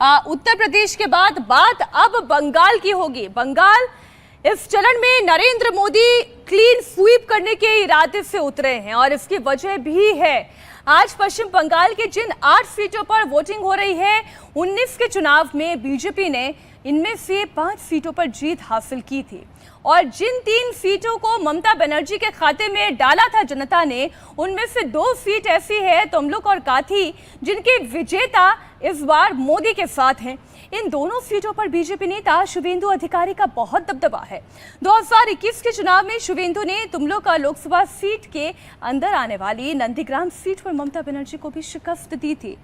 उत्तर प्रदेश के बाद बात अब बंगाल की होगी। बंगाल इस चरण में नरेंद्र मोदी क्लीन स्वीप करने के इरादे से उतरे हैं और इसकी वजह भी है। आज पश्चिम बंगाल के जिन 8 सीटों पर वोटिंग हो रही है, 19 के चुनाव में बीजेपी ने इनमें से 5 सीटों पर जीत हासिल की थी और जिन 3 सीटों को ममता बनर्जी के खाते में डाला था जनता ने, उनमें से 2 सीट ऐसी है तमलुक और काथी, जिनके विजेता इस बार मोदी के साथ हैं। इन दोनों सीटों पर बीजेपी नेता शुवेंदु अधिकारी का बहुत दबदबा है। 2021 के चुनाव में शुवेंदु ने तमलुक लोकसभा सीट के अंदर आने वाली नंदीग्राम सीट पर ममता बनर्जी को भी शिकस्त दी थी।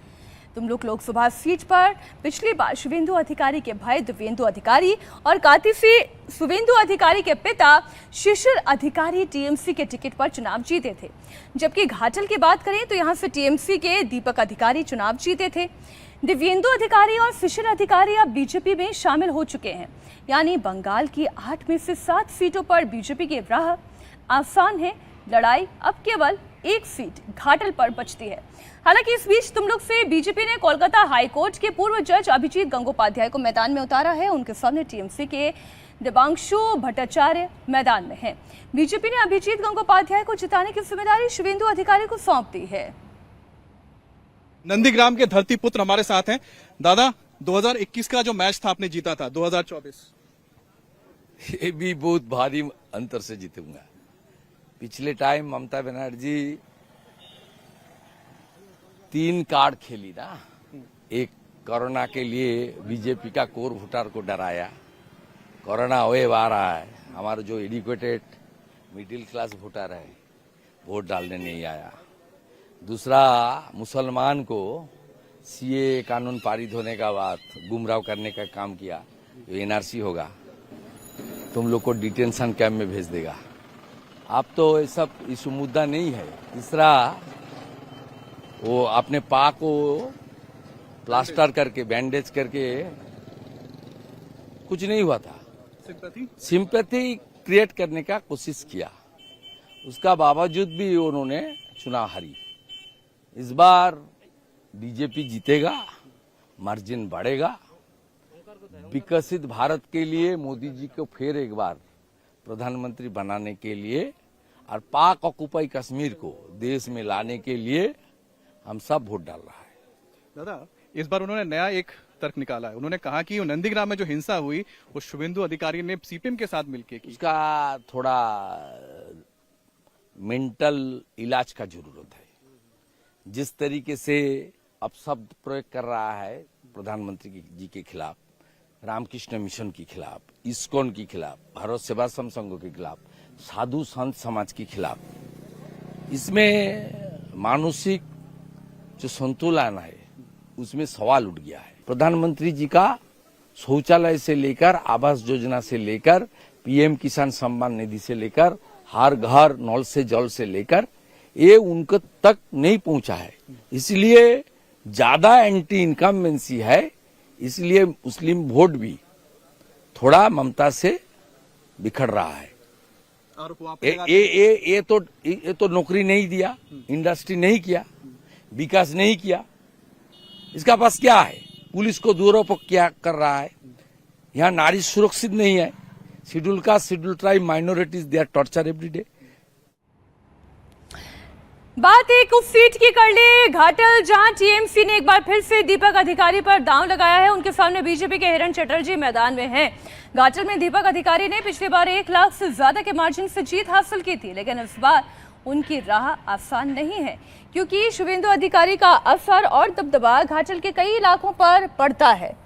तमलुक लोकसभा सीट पर पिछली बार शुवेंदु अधिकारी के भाई दिव्येंदु अधिकारी और काथी से शुवेंदु अधिकारी के पिता शिशिर अधिकारी टीएमसी के टिकट पर चुनाव जीते थे, जबकि घाटल की बात करें तो यहां से टीएमसी के दीपक अधिकारी चुनाव जीते थे। दिव्येंदु अधिकारी और शिशिर अधिकारी अब बीजेपी में शामिल हो चुके हैं, यानी बंगाल की 8 में से 7 सीटों पर बीजेपी की राह आसान है। लड़ाई अब केवल 1 सीट घाटल पर बचती है। हालांकि इस बीच तमलुक से बीजेपी ने कोलकाता हाईकोर्ट के पूर्व जज अभिजीत गंगोपाध्याय को मैदान में उतारा है। उनके सामने टीएमसी के दिव्यांशु भट्टाचार्य मैदान में है। बीजेपी ने अभिजीत गंगोपाध्याय को जिताने की जिम्मेदारी शुवेंदु अधिकारी को सौंप दी है। नंदीग्राम के धरती पुत्र हमारे साथ हैं। दादा, 2021 का जो मैच था आपने जीता था, 2024 ये भी बहुत भारी अंतर से जीतूंगा। पिछले टाइम ममता बनर्जी 3 कार्ड खेली ना। एक कोरोना के लिए बीजेपी का कोर वोटर को डराया, कोरोना होए आ रहा है, हमारा जो एडुकेटेड मिडिल क्लास वोटर है वोट डालने नहीं आया। दूसरा, मुसलमान को सीए कानून पारित होने का बाद गुमराह करने का काम किया, जो एनआरसी होगा तुम लोग को डिटेंशन कैंप में भेज देगा। अब तो ये सब इशू मुद्दा नहीं है। तीसरा, वो अपने पा को प्लास्टर करके बैंडेज करके कुछ नहीं हुआ था, सिंपैथी क्रिएट करने का कोशिश किया, उसका बावजूद भी उन्होंने चुनाव हारी। इस बार बीजेपी जीतेगा, मार्जिन बढ़ेगा। विकसित भारत के लिए मोदी जी को फिर एक बार प्रधानमंत्री बनाने के लिए और पाक ऑक्युपाई कश्मीर को देश में लाने के लिए हम सब वोट डाल रहा है। दादा, इस बार उन्होंने नया एक तर्क निकाला है। उन्होंने कहा कि नंदीग्राम में जो हिंसा हुई वो शुवेंदु अधिकारी ने सीपीएम के साथ मिलकर की। उसका थोड़ा मेंटल इलाज का जरूरत है। जिस तरीके से अब शब्द प्रयोग कर रहा है प्रधानमंत्री जी के खिलाफ, रामकृष्ण मिशन के खिलाफ, इस्कॉन के खिलाफ, भारत सेवाश्रम संघ के खिलाफ, साधु संत समाज के खिलाफ, इसमें मानसिक जो संतुलन है उसमें सवाल उठ गया है। प्रधानमंत्री जी का शौचालय से लेकर आवास योजना से लेकर पीएम किसान सम्मान निधि से लेकर हर घर नल से जल से लेकर ये उनको तक नहीं पहुंचा है। इसलिए ज्यादा एंटी इनकम्बेंसी है, इसलिए मुस्लिम वोट भी थोड़ा ममता से बिखर रहा है। ये तो नौकरी नहीं दिया, इंडस्ट्री नहीं किया, विकास नहीं किया, इसका पास क्या है? पुलिस को दुरुपयोग क्या कर रहा है? यहाँ नारी सुरक्षित नहीं है। Schedule caste, schedule tribe, minorities, they are torture every day. बात एक उस सीट की कर ले घाटल, जहां टीएमसी ने एक बार फिर से दीपक अधिकारी पर दांव लगाया है। उनके सामने बीजेपी के हिरण चटर्जी मैदान में हैं। घाटल में दीपक अधिकारी ने पिछली बार 1 लाख से ज्यादा के मार्जिन से जीत हासिल की थी, लेकिन इस बार उनकी राह आसान नहीं है, क्योंकि शुवेंदु अधिकारी का असर और दबदबा घाटल के कई इलाकों पर पड़ता है।